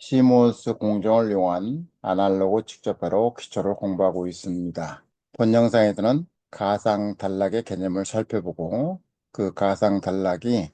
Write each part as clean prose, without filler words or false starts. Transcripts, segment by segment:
시모스 공정을 이용한 아날로그 직접회로 기초를 공부하고 있습니다. 본 영상에서는 가상 단락의 개념을 살펴보고 그 가상 단락이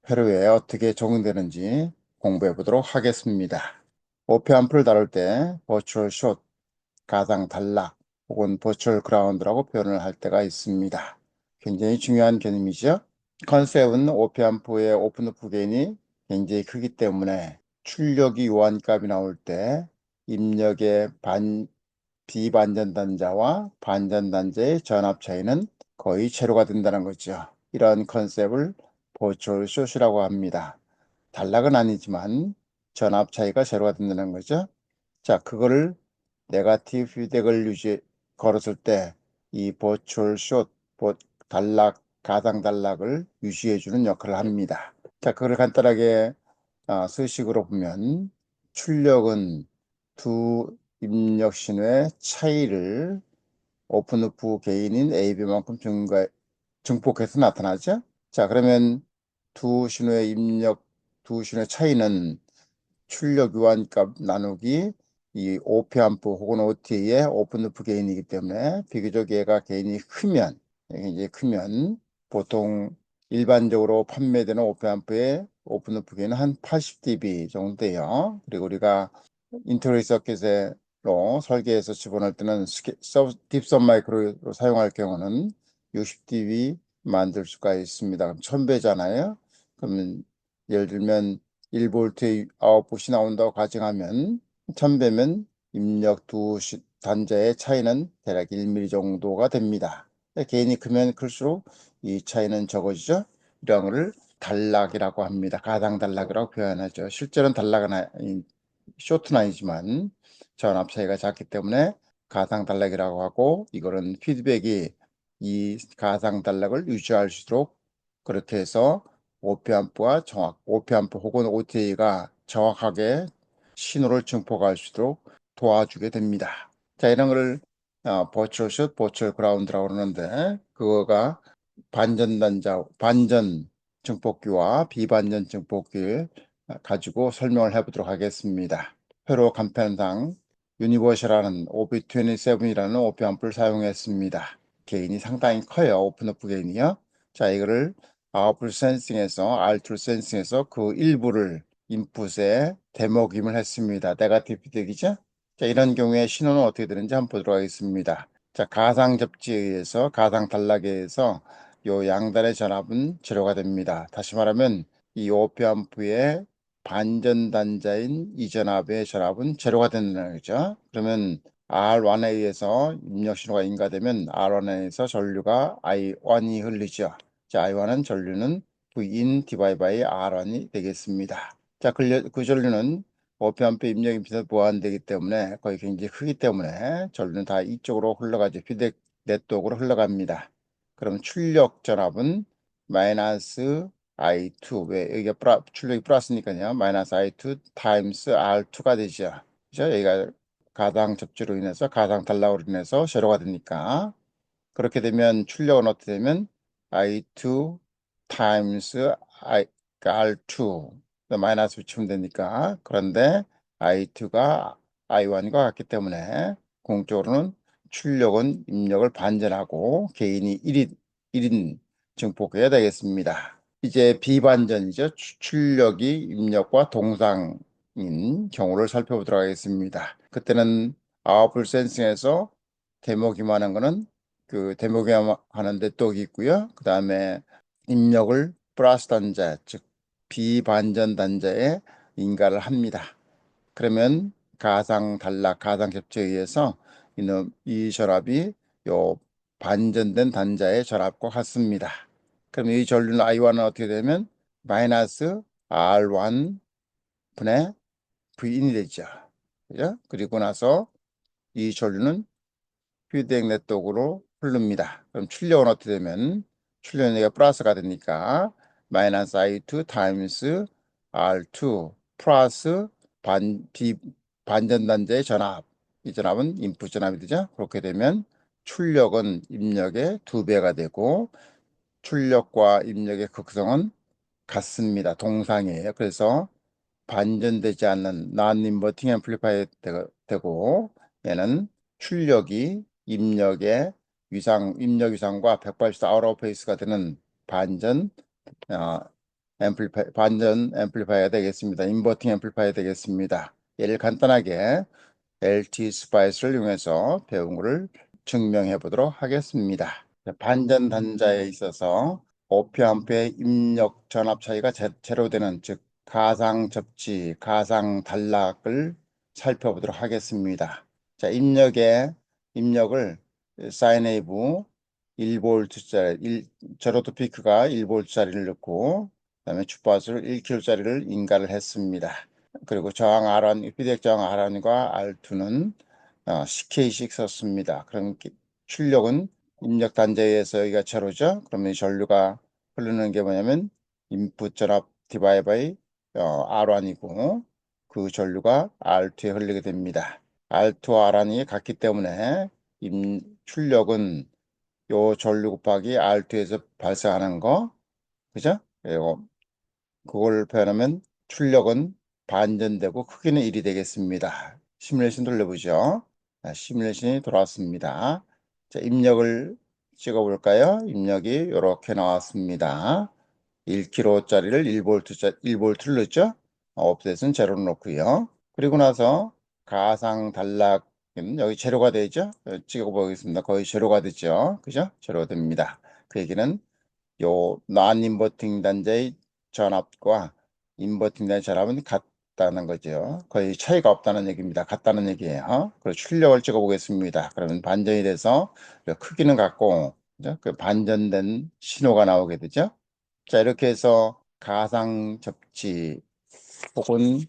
회로에 어떻게 적용되는지 공부해 보도록 하겠습니다. 오페암프를 다룰 때 버추얼 숏, 가상 단락 혹은 버추얼 그라운드라고 표현을 할 때가 있습니다. 굉장히 중요한 개념이죠. 컨셉은 오페암프의 오픈루프 게인이 굉장히 크기 때문에 출력이 요한값이 나올 때 입력의 비반전단자와 반전단자의 전압 차이는 거의 제로가 된다는 거죠. 이런 컨셉을 버추얼 숏이라고 합니다. 단락은 아니지만 전압 차이가 제로가 된다는 거죠. 자, 그거를 네거티브 피드백을 걸었을 때 이 버추얼 숏, 단락, 가상 단락을 유지해주는 역할을 합니다. 자, 그걸 간단하게 수식으로 보면 출력은 두 입력 신호의 차이를 오픈루프 게인인 AB만큼 증폭해서 나타나죠. 자, 그러면 두 신호의 두 신호의 차이는 출력 교환값 나누기 이 오페암프 혹은 OT의 오픈루프 게인이기 때문에 비교적 얘가 게인이 크면 이제 크면 보통 일반적으로 판매되는 오페암프의 오픈루프 게인은 한 80dB 정도 돼요. 그리고 우리가 인터널 서킷으로 설계해서 집어넣을 때는 딥선 마이크로로 사용할 경우는 60dB 만들 수가 있습니다. 그럼 1000배잖아요. 그러면 예를 들면 1볼트의 아웃풋이 나온다고 가정하면 1000배면 입력 두 단자의 차이는 대략 1mm 정도가 됩니다. 개인이 크면 클수록 이 차이는 적어지죠. 이런 거를 단락이라고 합니다. 가상 단락이라고 표현하죠. 실제로는 단락은 쇼트는 아니지만 전압 차이가 작기 때문에 가상 단락이라고 하고, 이거는 피드백이 이 가상 단락을 유지할 수 있도록 그렇게 해서 오페암프 혹은 OTA가 정확하게 신호를 증폭할 수 있도록 도와주게 됩니다. 자, 이런 거를 버추얼 숏, 버추얼 그라운드라고 그러는데, 그거가 반전 증폭기와 비반전 증폭기를 가지고 설명을 해보도록 하겠습니다. 회로 간편상 유니버셜하는 OP27이라는 오페암프를 사용했습니다. 게인이 상당히 커요. 오픈오프 게인이요. 자, 이거를 아웃풋 센싱에서 R2 센싱에서 그 일부를 인풋에 데모김을 했습니다. 네거티브 피드백이죠. 자, 이런 경우에 신호는 어떻게 되는지 한번 보도록 하겠습니다. 자, 가상 접지에 의해서 가상 단락에 의해서 요 양단의 전압은 제로가 됩니다. 다시 말하면 이 오페암프의 반전 단자인 이 전압의 전압은 제로가 된다는 거죠. 그러면 R1에 의해서 입력 신호가 인가되면 R1에서 전류가 I1이 흘리죠. 자, I1은 전류는 Vin 디바이 바이 R1이 되겠습니다. 자, 그 전류는 오페암프 입력 인풋에 보완되기 때문에 거의 굉장히 크기 때문에 전류는 다 이쪽으로 흘러가죠. 피드백 네트워크로 흘러갑니다. 그럼 출력 전압은 마이너스 I2, 왜 여기가 출력이 플러스니까요. 마이너스 I2 타임스 R2가 되죠. 그죠? 여기가 가상 접지로 인해서 가상 단락으로 인해서 제로가 되니까, 그렇게 되면 출력은 어떻게 되면 I2 타임스 R2 마이너스 붙이면 되니까. 그런데 I2가 I1과 같기 때문에 공적으로는 출력은 입력을 반전하고 개인이 1인 증폭해야 되겠습니다. 이제 비반전이죠. 출력이 입력과 동상인 경우를 살펴보도록 하겠습니다. 그때는 아웃풋 센싱에서 데모기만 한 거는 그 데모기만 하는데 또 있고요. 그 다음에 입력을 플러스 단자, 즉 비반전 단자에 인가를 합니다. 그러면 가상 단락, 가상 겹치에 의해서 이 전압이 요 반전된 단자의 전압과 같습니다. 그럼 이 전류는 I1은 어떻게 되면 마이너스 R1 분의 V인이 되죠. 그죠? 그리고 나서 이 전류는 피드백 네트워크로 흐릅니다. 그럼 출력은 어떻게 되면 출력이 플러스가 되니까 마이너스 I2 타임스 R2 플러스 반전단자의 전압. 이 전압은 인풋 전압이 되죠. 그렇게 되면 출력은 입력의 2배가 되고 출력과 입력의 극성은 같습니다. 동상이에요. 그래서 반전되지 않는 non-inverting amplifier 되고, 얘는 출력이 입력 위상과 180도 아웃 오브 페이스가 되는 반전 어, 반전 앰플리파이어 되겠습니다. 인버팅 앰플리파이어 되겠습니다. 예를 간단하게 LT 스파이스를 이용해서 배운 것을 증명해 보도록 하겠습니다. 반전 단자에 있어서 오피암프의 입력 전압 차이가 제로되는, 즉 가상 접지, 가상 단락을 살펴보도록 하겠습니다. 자, 입력을 사인웨이브 1V짜리, 제로 투 피크가 1V짜리를 넣고, 그다음에 주파수를 1kHz짜리를 인가를 했습니다. 그리고 저항 R1, 피드백 저항 R1과 R2는 CK씩 썼습니다. 그럼 출력은 입력 단자에 의해서 여기가 제로죠. 그러면 전류가 흐르는 게 뭐냐면 인풋 전압 디바이 바이 R1이고, 그 전류가 R2에 흘리게 됩니다. R2와 R1이 같기 때문에 출력은 요 전류 곱하기 R2에서 발생하는 거, 그죠? 그걸 표현하면 출력은 반전되고 크기는 1이 되겠습니다. 시뮬레이션 돌려보죠. 시뮬레이션이 돌아왔습니다. 자, 입력을 찍어볼까요? 입력이 이렇게 나왔습니다. 1kH짜리를 1V를 넣죠. 옵셋은 제로로 놓고요. 그리고 나서 가상 단락, 여기 제로가 되죠. 찍어보겠습니다. 거의 제로가 되죠. 그죠? 제로가 됩니다. 그 얘기는 요 non-inverting 단자의 전압과 인버팅 단자의 전압은 같다는 거죠. 거의 차이가 없다는 얘기입니다. 같다는 얘기예요. 그리고 출력을 찍어 보겠습니다. 그러면 반전이 돼서 그 크기는 같고, 그죠? 그 반전된 신호가 나오게 되죠. 자, 이렇게 해서 가상 접지 혹은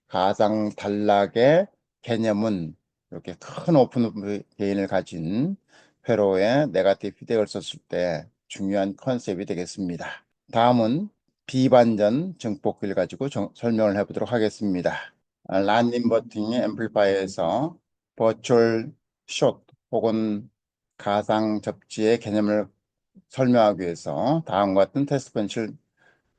가상 단락의 개념은 이렇게 큰 오픈 게인을 가진 회로에 네가티브 피드백을 썼을 때 중요한 컨셉이 되겠습니다. 다음은 비반전 증폭기를 가지고 설명을 해보도록 하겠습니다. 란인버팅 앰플리파이어에서 버추얼 숏 혹은 가상 접지의 개념을 설명하기 위해서 다음과 같은 테스트 벤치를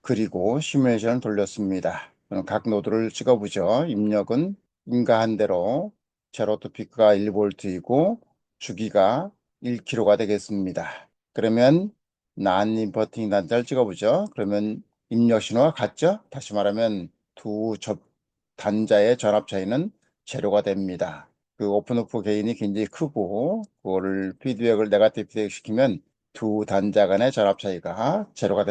그리고 시뮬레이션을 돌렸습니다. 그럼 각 노드를 찍어보죠. 입력은 인가한 대로 제로 투 피크가 1V이고 주기가 1kg가 되겠습니다. 그러면 난 인버팅 단자를 찍어보죠. 그러면 입력 신호가 같죠? 다시 말하면 단자의 전압 차이는 제로가 됩니다. 그 오픈 오프 게인이 굉장히 크고, 그거를 피드백을 네가티브 피드백 시키면 두 단자 간의 전압 차이가 제로가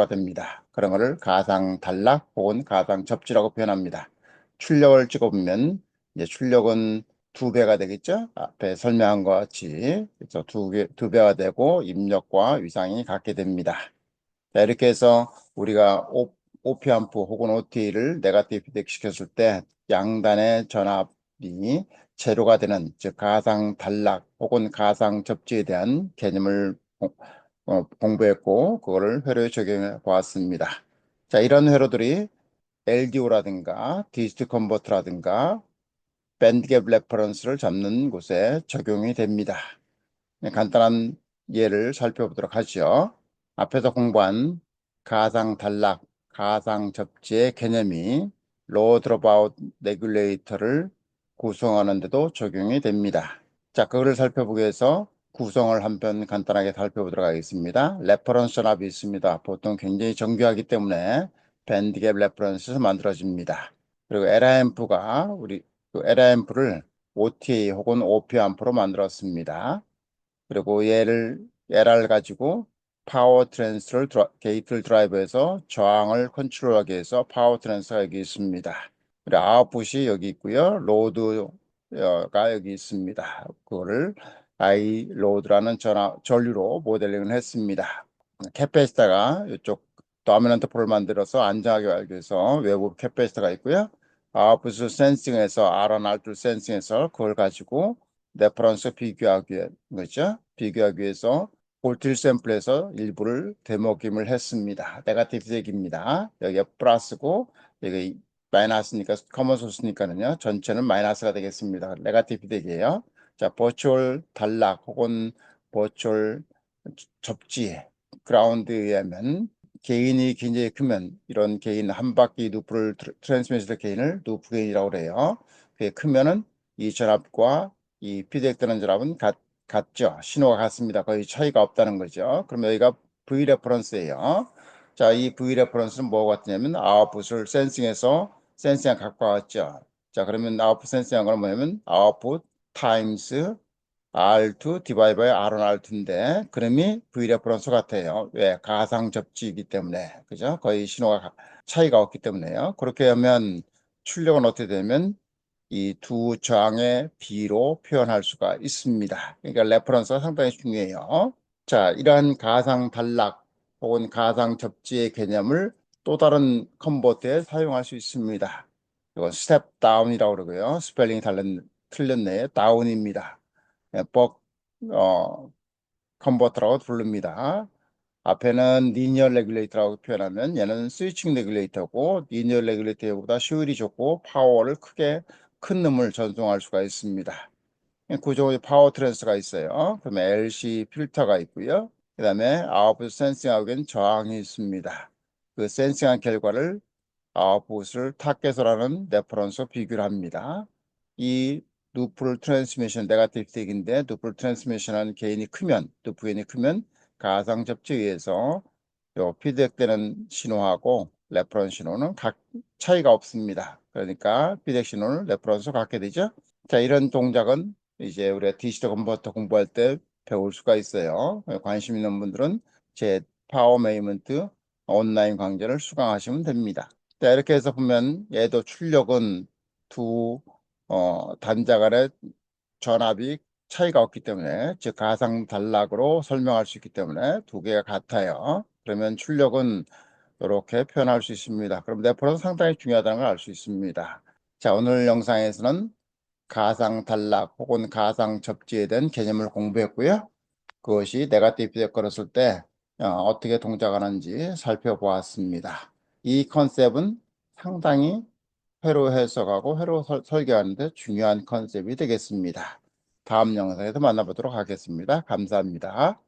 됩니다. 그런 것을 가상 단락 혹은 가상 접지라고 표현합니다. 출력을 찍어보면 이제 출력은 두 배가 되겠죠? 앞에 설명한 것 같이. 그래서 두 배가 되고 입력과 위상이 같게 됩니다. 자, 이렇게 해서 우리가 오피암프 혹은 OT를 네가티브 피드백 시켰을 때 양단의 전압이 제로가 되는, 즉 가상 단락 혹은 가상 접지에 대한 개념을 공부했고, 그거를 회로에 적용해 보았습니다. 자, 이런 회로들이 LDO라든가 디지트 컨버터라든가 밴드갭 레퍼런스를 잡는 곳에 적용이 됩니다. 간단한 예를 살펴보도록 하죠. 앞에서 공부한 가상 단락, 가상 접지의 개념이 로우 드롭아웃 레귤레이터를 구성하는 데도 적용이 됩니다. 자, 그거를 살펴보기 위해서 구성을 한편 간단하게 살펴보도록 하겠습니다. 레퍼런스 전압이 있습니다. 보통 굉장히 정교하기 때문에 밴드갭 레퍼런스에서 만들어집니다. 그리고 LA앰프가 그 LA앰프를 OTA 혹은 OP 앰프로 만들었습니다. 그리고 얘를 LR 가지고 파워 트랜스를 게이트 드라이브에서 저항을 컨트롤하기 위해서 파워 트랜스가 여기 있습니다. 그리고 아웃풋이 여기 있고요. 로드가 여기 있습니다. 그거를 I 로드라는 전류로 모델링을 했습니다. 캐패시터가 이쪽 도미넌트 폴을 만들어서 안정하게 하기 위해서 외부 캐패시터가 있고요. 아웃풋을 센싱해서 R1, R2 센싱해서 그걸 가지고 레퍼런스 비교하기 위해서 볼틸 샘플에서 일부를 데모김을 했습니다. 네가티브 피드백입니다. 여기가 플러스고 여기 마이너스니까 커먼 소스니까는요. 전체는 마이너스가 되겠습니다. 네가티브 피드백이에요. 자, 버추얼 단락 혹은 버추얼 접지 그라운드에 의하면 개인이 굉장히 크면 이런 개인 한 바퀴 루프를 트랜스미션 개인을 루프 개인이라고 그래요. 그게 크면은 이 전압과 이 피드백되는 전압은 같죠. 신호가 같습니다. 거의 차이가 없다는 거죠. 그럼 여기가 V 레퍼런스예요. 자, 이 V 레퍼런스는 뭐가 같냐면 아웃풋을 센싱해서 센싱한 갖고 왔죠. 자, 그러면 아웃풋 센싱한 건 뭐냐면 아웃풋 타임스 R2 디바이 바이 R1 R2인데 그림이 V 레퍼런스 같아요. 왜? 가상 접지이기 때문에. 그죠? 거의 신호가 차이가 없기 때문에요. 그렇게 하면 출력은 어떻게 되면 이 두 저항의 비로 표현할 수가 있습니다. 그러니까 레퍼런스가 상당히 중요해요. 자, 이러한 가상 단락 혹은 가상 접지의 개념을 또 다른 컨버터에 사용할 수 있습니다. 이건 스텝 다운이라고 그러고요. 스펠링이 틀렸네. 다운입니다. 벅 컨버터라고 부릅니다. 앞에는 리니어 레귤레이터라고 표현하면 얘는 스위칭 레귤레이터고 리니어 레귤레이터보다 효율이 좋고 파워를 큰 놈을 전송할 수가 있습니다. 구조의 파워 트랜스가 있어요. 그다음에 LC 필터가 있고요. 그다음에 아웃풋 센싱하기엔 저항이 있습니다. 그 센싱한 결과를 아웃풋을 타겟으로는 레퍼런스로 비교를 합니다. 이 루플 트랜스미션 네거티브 틱인데 루플 트랜스미션은 루프 개인이 크면 가상 접지에 의해서 요 피드백되는 신호하고 레퍼런스 신호는 각 차이가 없습니다. 그러니까 피드백 신호는 레퍼런스로 갖게 되죠. 자, 이런 동작은 이제 우리가 디지털 컨버터 공부할 때 배울 수가 있어요. 관심 있는 분들은 제 파워 메이먼트 온라인 강좌를 수강하시면 됩니다. 자, 이렇게 해서 보면 얘도 출력은 두 단자 간의 전압이 차이가 없기 때문에 즉 가상 단락으로 설명할 수 있기 때문에 두 개가 같아요. 그러면 출력은 이렇게 표현할 수 있습니다. 그럼 레퍼런스 상당히 중요하다는 걸 알 수 있습니다. 자, 오늘 영상에서는 가상 단락 혹은 가상 접지에 대한 개념을 공부했고요. 그것이 네거티브 피드백 걸었을 때 어떻게 동작하는지 살펴보았습니다. 이 컨셉은 상당히 회로 해석하고 회로 설계하는 데 중요한 컨셉이 되겠습니다. 다음 영상에서 만나보도록 하겠습니다. 감사합니다.